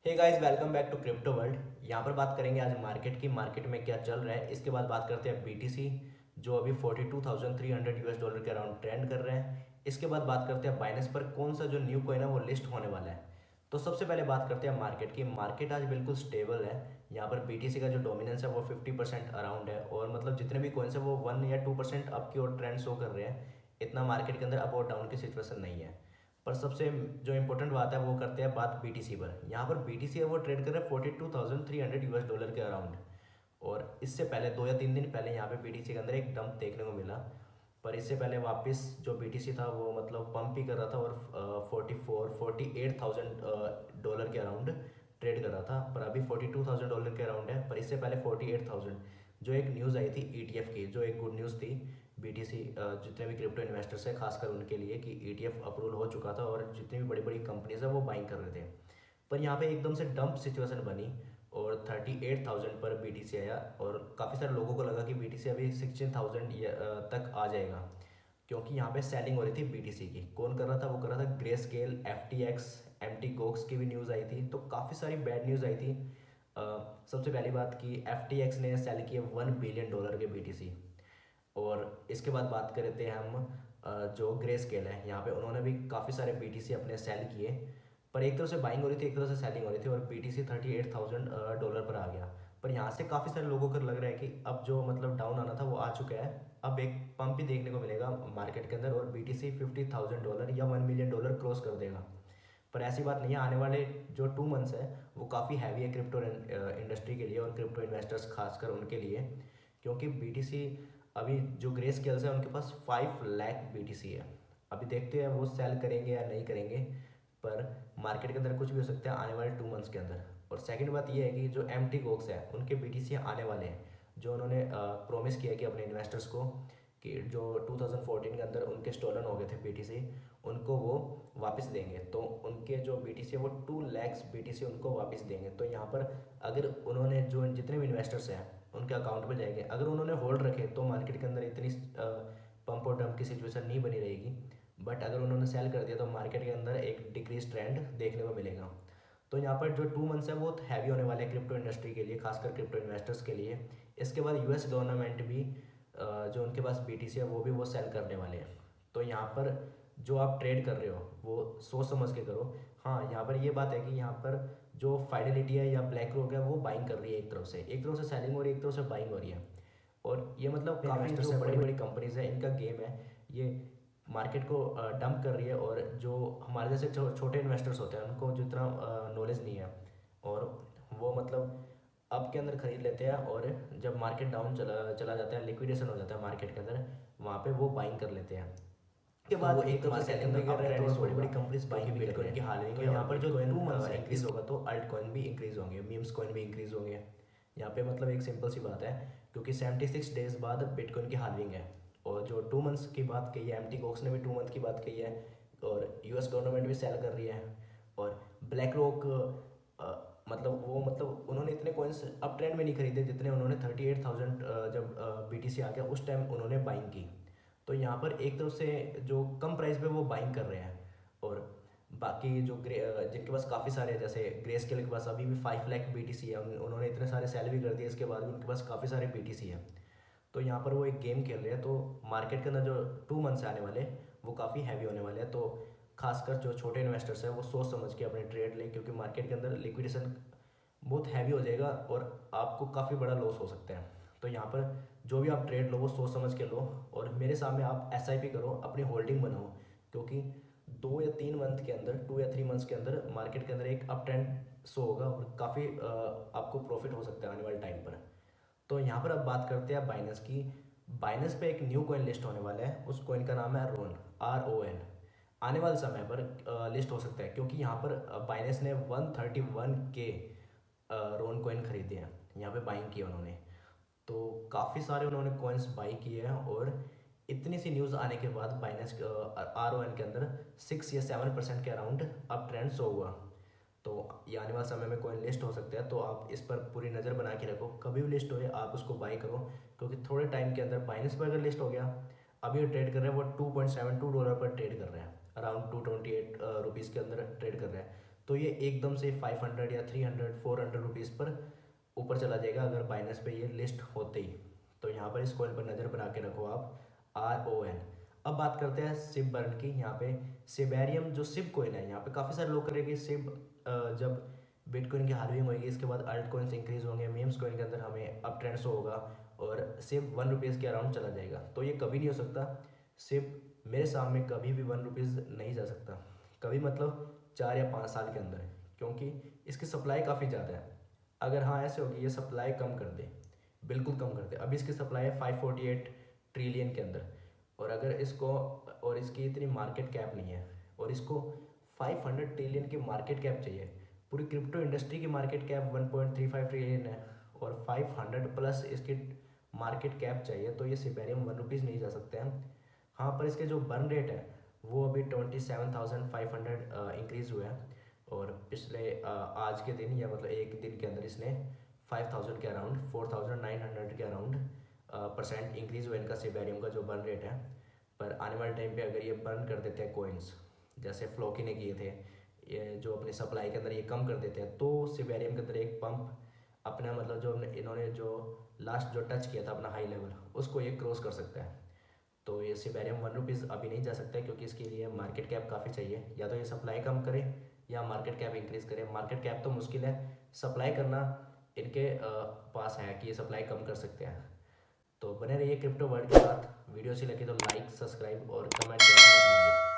Hey guys, welcome back to crypto world. यहाँ पर बात करेंगे आज मार्केट में क्या चल रहा है। इसके बाद बात करते हैं बीटीसी जो अभी 42,300 यूएस डॉलर के अराउंड ट्रेंड कर रहे हैं। इसके बाद बात करते हैं बाइनेंस पर कौन सा जो न्यू कॉइन है वो लिस्ट होने वाला है। तो सबसे पहले बात करते हैं मार्केट की। मार्केट आज बिल्कुल स्टेबल है। यहाँ पर बीटीसी का जो डोमिनेंस है वो 50% अराउंड है, और मतलब जितने भी कॉइन्स है वो 1 या 2% अप की ओर ट्रेंड शो कर रहे हैं। इतना मार्केट के अंदर अप और डाउन की सिचुएशन नहीं है। पर सबसे जो इंपॉर्टेंट बात है वो करते हैं बात बीटीसी पर। यहाँ पर बीटीसी है वो ट्रेड कर रहा है 42,300 यूएस डॉलर के अराउंड। और इससे पहले 2 या 3 दिन पहले यहाँ पे बीटीसी के अंदर एक डंप देखने को मिला। पर इससे पहले वापस जो बीटीसी था वो मतलब पंप ही कर रहा था, और 48,000 डॉलर के अराउंड ट्रेड कर रहा था। पर अभी 42,000 डॉलर के अराउंड है। पर इससे पहले 48,000 जो एक न्यूज़ आई थी ईटीएफ की, जो एक गुड न्यूज़ थी बीटीसी जितने भी क्रिप्टो इन्वेस्टर्स है खासकर उनके लिए, कि ईटीएफ अप्रूवल हो चुका था और जितनी भी बड़ी बड़ी कंपनीज है वो बाइंग कर रहे थे। पर यहाँ पे एकदम से डंप सिचुएशन बनी और 38,000 पर बीटीसी आया, और काफ़ी सारे लोगों को लगा कि बीटीसी अभी 16,000 तक आ जाएगा, क्योंकि यहाँ पे सेलिंग हो रही थी बीटीसी की। कौन कर रहा था? वो कर रहा था ग्रे स्केल, एफटीएक्स, एमटी गोक्स की भी न्यूज़ आई थी। तो काफ़ी सारी बैड न्यूज़ आई थी। सबसे पहली बात की एफटीएक्स ने सेल किए $1 बिलियन के बीटीसी। और इसके बाद बात करते हैं हम जो ग्रे स्केल है, यहाँ पे उन्होंने भी काफ़ी सारे बीटीसी अपने सेल किए। पर एक तरफ से बाइंग हो रही थी, एक तरफ से सेलिंग हो रही थी, और बीटीसी $38,000 पर आ गया। पर यहाँ से काफ़ी सारे लोगों को लग रहा है कि अब जो मतलब डाउन आना था वो आ चुका है। अब एक पंप ही देखने को मिलेगा मार्केट के अंदर, और बीटीसी $50,000 या $1 मिलियन क्रॉस कर देगा। पर ऐसी बात नहीं है। आने वाले जो 2 मंथ्स है वो काफ़ी हैवी है क्रिप्टो इंडस्ट्री के लिए और क्रिप्टो इन्वेस्टर्स खासकर उनके लिए, क्योंकि बीटीसी अभी जो ग्रे स्केल्स है उनके पास 5 लाख बीटीसी है। अभी देखते हैं वो सेल करेंगे या नहीं करेंगे। पर मार्केट के अंदर कुछ भी हो सकता है आने वाले 2 मंथ्स के अंदर। और सेकंड बात ये है कि जो एम टी गोक्स है उनके बीटीसी आने वाले हैं, जो उन्होंने प्रॉमिस किया कि अपने इन्वेस्टर्स को, कि जो 2014 के अंदर उनके स्टोलन हो गए थे बीटीसी, उनको वो वापस देंगे। तो उनके जो बीटीसी है वो 2 लाख बीटीसी उनको वापस देंगे। तो यहाँ पर अगर उन्होंने जो जितने भी इन्वेस्टर्स हैं उनके अकाउंट में जाएंगे, अगर उन्होंने होल्ड रखे तो मार्केट के अंदर इतनी पंप और डंप की सिचुएशन नहीं बनी रहेगी। बट अगर उन्होंने सेल कर दिया तो मार्केट के अंदर एक डिक्रीज ट्रेंड देखने को मिलेगा। तो यहाँ पर जो 2 मंथ्स है वो हैवी होने वाले हैं क्रिप्टो इंडस्ट्री के लिए, खासकर क्रिप्टो इन्वेस्टर्स के लिए। इसके बाद यूएस गवर्नमेंट भी जो उनके पास बीटीसी है वो भी वो सेल करने वाले हैं। तो यहाँ पर जो आप ट्रेड कर रहे हो वो सोच समझ के करो। हाँ, यहाँ पर ये बात है कि यहाँ पर जो फाइडेलिटी है या ब्लैक रॉक है वो बाइंग कर रही है, एक तरफ से सेलिंग हो रही है, एक तरफ से बाइंग हो रही है। और ये मतलब काफ़ी जो बड़ी बड़ी कंपनीज है इनका गेम है, ये मार्केट को डंप कर रही है। और जो हमारे जैसे छोटे इन्वेस्टर्स होते हैं उनको जितना नॉलेज नहीं है, और वो मतलब अप के अंदर खरीद लेते हैं, और जब मार्केट डाउन चला चला जाता है, लिक्विडेशन हो जाता है मार्केट के अंदर, वहाँ पे वो बाइंग कर लेते हैं। उसके बाद वो एक तरफ से सेलिंग भी कर रहे हैं, तो बड़ी बड़ी कंपनीज बाइंग भी कर रही हैं। की हालिंग है, यहाँ पर जो 2 मंथ्स इंक्रीज होगा तो अल्ट कॉइन भी इंक्रीज होंगे, मीम्स कॉइन भी इंक्रीज होंगे। यहाँ पे मतलब एक सिंपल सी बात है, क्योंकि 76 डेज बाद बिटकॉइन की हालिंग है। और जो 2 मंथ्स की बात कही है, एम टी कॉक्स ने भी 2 मंथ की बात कही है, और यूएस गवर्नमेंट भी सेल कर रही है। और ब्लैक रॉक मतलब उन्होंने इतने कॉइन्स अप ट्रेंड में नहीं खरीदे जितने उन्होंने 38,000 जब बीटीसी आ गया उस टाइम उन्होंने बाइंग की। तो यहाँ पर एक तरफ से जो कम प्राइस पे वो बाइंग कर रहे हैं, और बाकी जो जिनके पास काफ़ी सारे, जैसे ग्रे स्केल के पास अभी भी 5 लाख बीटीसी है, उन्होंने इतने सारे सेल भी कर दिए, इसके बाद भी उनके पास काफ़ी सारे बीटीसी है। तो यहाँ पर वो एक गेम खेल रहे हैं। तो मार्केट के अंदर जो 2 मंथ्स आने वाले वो काफ़ी हैवी होने वाले हैं। तो खासकर जो छोटे इन्वेस्टर्स हैं वो सोच समझ के अपने ट्रेड लें, क्योंकि मार्केट के अंदर लिक्विडेशन बहुत हैवी हो जाएगा और आपको काफ़ी बड़ा लॉस हो सकता है। तो यहाँ पर जो भी आप ट्रेड लो वो सोच समझ के लो, और मेरे सामने आप एसआईपी करो, अपनी होल्डिंग बनाओ, क्योंकि 2 या 3 मंथ के अंदर, 2 या 3 मंथ्स के अंदर मार्केट के अंदर एक अप ट्रेंड शो होगा, और काफ़ी आपको प्रॉफिट हो सकता है आने वाले टाइम पर। तो यहाँ पर अब बात करते हैं बाइनेंस की। बाइनेंस पे एक न्यू कॉइन लिस्ट होने वाला है, उस कॉइन का नाम है रोन, RON। आने वाले समय पर लिस्ट हो सकता है, क्योंकि यहाँ पर बाइनेंस ने 131K रोन कॉइन खरीदे हैं, यहाँ पे बाइंग किया उन्होंने। तो काफ़ी सारे उन्होंने कॉइन्स बाई किए हैं, और इतनी सी न्यूज़ आने के बाद बाइनेंस RON के अंदर 6 या 7% के अराउंड अब ट्रेंड शो हुआ। तो ये आने वाले समय में कॉइन लिस्ट हो सकता है, तो आप इस पर पूरी नज़र बना के रखो, कभी भी लिस्ट हो आप उसको बाई करो, क्योंकि थोड़े टाइम के अंदर बाइनेंस पर अगर लिस्ट हो गया, अभी ये ट्रेड कर रहे हैं वो $2.72 पर ट्रेड कर रहे हैं, अराउंड 228 रुपीज़ के अंदर ट्रेड कर रहे हैं। तो ये एकदम से 500 या 300 400 रुपीज़ पर ऊपर चला जाएगा अगर बाइनेंस पे ये लिस्ट होते ही। तो यहाँ पर इस कॉइन पर नज़र बना के रखो आप, RON। अब बात करते हैं सिप बर्न की। यहाँ पे सिबेरियम जो सिप कॉइन है, यहाँ पे काफ़ी सारे लोग करेंगे सिप, जब बिटकॉइन की हार्विंग होगी इसके बाद अल्ट कॉइन्स इंक्रीज होंगे, मीम्स कॉइन के अंदर हमें अप ट्रेंड शो होगा और सिप 1 रुपीज़ के अराउंड चला जाएगा। तो ये कभी नहीं हो सकता। सिप मेरे सामने कभी भी 1 रुपीज़ नहीं जा सकता, कभी मतलब 4 या 5 साल के अंदर, क्योंकि इसकी सप्लाई काफ़ी ज़्यादा है। अगर हाँ ऐसे होगी ये सप्लाई कम कर दे, बिल्कुल कम कर दे। अभी इसकी सप्लाई है 548 ट्रिलियन के अंदर, और अगर इसको, और इसकी इतनी मार्केट कैप नहीं है, और इसको 500 ट्रिलियन की मार्केट कैप चाहिए। पूरी क्रिप्टो इंडस्ट्री की मार्केट कैप 1.35 ट्रिलियन है और 500 प्लस इसकी मार्केट कैप चाहिए, तो ये सिपेरियम 1 रुपीज़ नहीं जा सकते हैं। हाँ, पर इसके जो बर्न रेट है वो अभी 27,500 इंक्रीज़ हुआ है, और पिछले आज के दिन या मतलब एक दिन के अंदर इसने 5,000 के अराउंड 4,900 के अराउंड परसेंट इंक्रीज़ हुआ इनका सिबेरियम का जो बर्न रेट है। पर आने वाले टाइम पे अगर ये बर्न कर देते हैं कोइंस, जैसे फ्लोकी ने किए थे, ये जो अपनी सप्लाई के अंदर ये कम कर देते हैं, तो सिबेरियम के अंदर एक पंप अपना मतलब जो इन्होंने जो लास्ट जो टच किया था अपना हाई लेवल, उसको ये क्रॉस कर सकता है। तो ये सिबेरियम 1 रुपीज़ अभी नहीं जा सकता है, क्योंकि इसके लिए मार्केट कैप काफ़ी चाहिए। या तो ये सप्लाई कम करे या मार्केट कैप इंक्रीज़ करे। मार्केट कैप तो मुश्किल है, सप्लाई करना इनके पास है कि ये सप्लाई कम कर सकते हैं। तो बने रहिए क्रिप्टो वर्ल्ड के साथ। वीडियो अच्छी लगी तो लाइक, सब्सक्राइब और कमेंट करना मत भूलिए।